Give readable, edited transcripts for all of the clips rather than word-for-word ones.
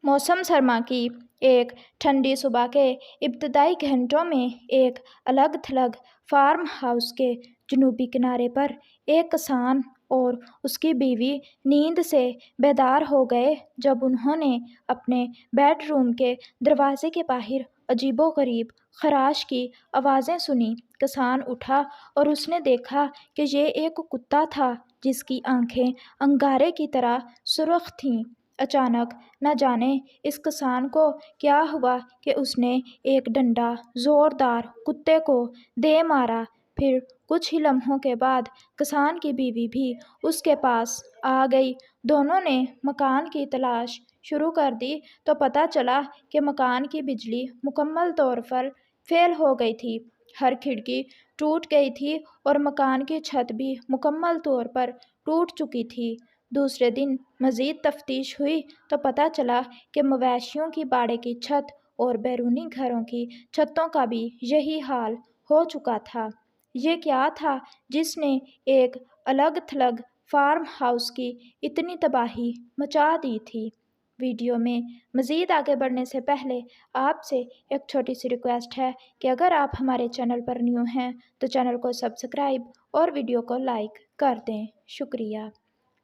मौसम सरमा की एक ठंडी सुबह के इब्तदाई घंटों में एक अलग थलग फार्म हाउस के जनूबी किनारे पर एक किसान और उसकी बीवी नींद से बेदार हो गए जब उन्होंने अपने बेडरूम के दरवाजे के बाहर अजीबोगरीब खराश की आवाज़ें सुनी। किसान उठा और उसने देखा कि ये एक कुत्ता था जिसकी आंखें अंगारे की तरह सुर्ख थीं। अचानक न जाने इस किसान को क्या हुआ कि उसने एक डंडा जोरदार कुत्ते को दे मारा। फिर कुछ ही लम्हों के बाद किसान की बीवी भी उसके पास आ गई। दोनों ने मकान की तलाश शुरू कर दी तो पता चला कि मकान की बिजली मुकम्मल तौर पर फेल हो गई थी। हर खिड़की टूट गई थी और मकान की छत भी मुकम्मल तौर पर टूट चुकी थी। दूसरे दिन मज़ीद तफ्तीश हुई तो पता चला कि मवेशियों की बाड़े की छत और बैरूनी घरों की छतों का भी यही हाल हो चुका था। ये क्या था जिसने एक अलग थलग फार्म हाउस की इतनी तबाही मचा दी थी। वीडियो में मज़ीद आगे बढ़ने से पहले आपसे एक छोटी सी रिक्वेस्ट है कि अगर आप हमारे चैनल पर न्यू हैं तो चैनल को सब्सक्राइब और वीडियो को लाइक कर दें। शुक्रिया।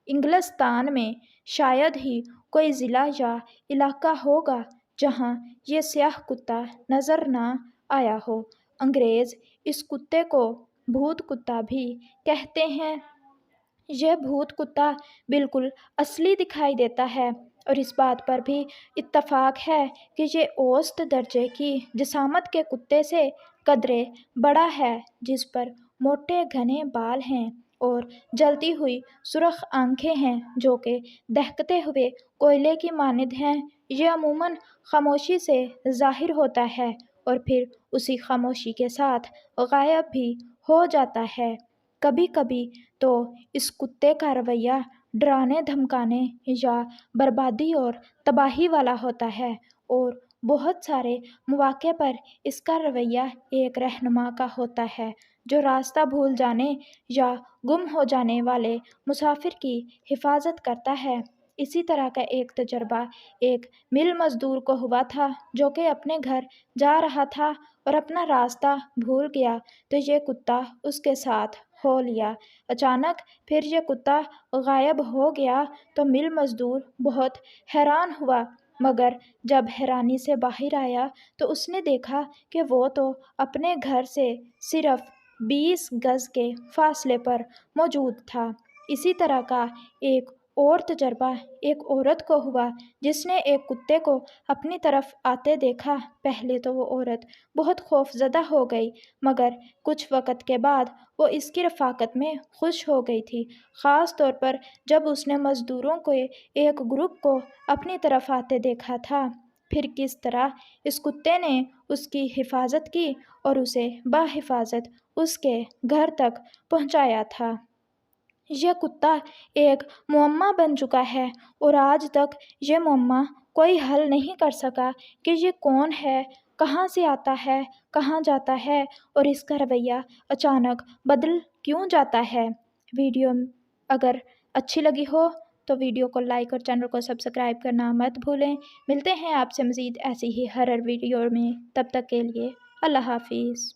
इंग्लिस्तान में शायद ही कोई ज़िला या इलाका होगा जहां ये स्याह कुत्ता नज़र ना आया हो। अंग्रेज़ इस कुत्ते को भूत कुत्ता भी कहते हैं। यह भूत कुत्ता बिल्कुल असली दिखाई देता है और इस बात पर भी इत्तफाक है कि ये औसत दर्जे की जिसामत के कुत्ते से कदरे बड़ा है, जिस पर मोटे घने बाल हैं और जलती हुई सुर्ख आंखें हैं जो कि दहकते हुए कोयले की मानिंद हैं। यह अमूमन खामोशी से ज़ाहिर होता है और फिर उसी खामोशी के साथ गायब भी हो जाता है। कभी कभी तो इस कुत्ते का रवैया डराने धमकाने या बर्बादी और तबाही वाला होता है और बहुत सारे मौके पर इसका रवैया एक रहनुमा का होता है जो रास्ता भूल जाने या गुम हो जाने वाले मुसाफिर की हिफाजत करता है। इसी तरह का एक तजर्बा एक मिल मज़दूर को हुआ था जो कि अपने घर जा रहा था और अपना रास्ता भूल गया तो ये कुत्ता उसके साथ हो लिया। अचानक फिर ये कुत्ता गायब हो गया तो मिल मज़दूर बहुत हैरान हुआ, मगर जब हैरानी से बाहर आया तो उसने देखा कि वो तो अपने घर से सिर्फ 20 गज़ के फासले पर मौजूद था। इसी तरह का एक और तजर्बा एक औरत को हुआ जिसने एक कुत्ते को अपनी तरफ आते देखा। पहले तो वो औरत बहुत खौफजदा हो गई, मगर कुछ वक़्त के बाद वो इसकी रफ़ाकत में खुश हो गई थी, ख़ास तौर पर जब उसने मज़दूरों के एक ग्रुप को अपनी तरफ आते देखा था। फिर किस तरह इस कुत्ते ने उसकी हिफाजत की और उसे बाहिफाजत उसके घर तक पहुंचाया था। यह कुत्ता एक मुअम्मा बन चुका है और आज तक ये मुअम्मा कोई हल नहीं कर सका कि ये कौन है, कहाँ से आता है, कहाँ जाता है और इसका रवैया अचानक बदल क्यों जाता है। वीडियो अगर अच्छी लगी हो तो वीडियो को लाइक और चैनल को सब्सक्राइब करना मत भूलें। मिलते हैं आपसे मज़ीद ऐसी ही हर वीडियो में, तब तक के लिए अल्लाह हाफिज़।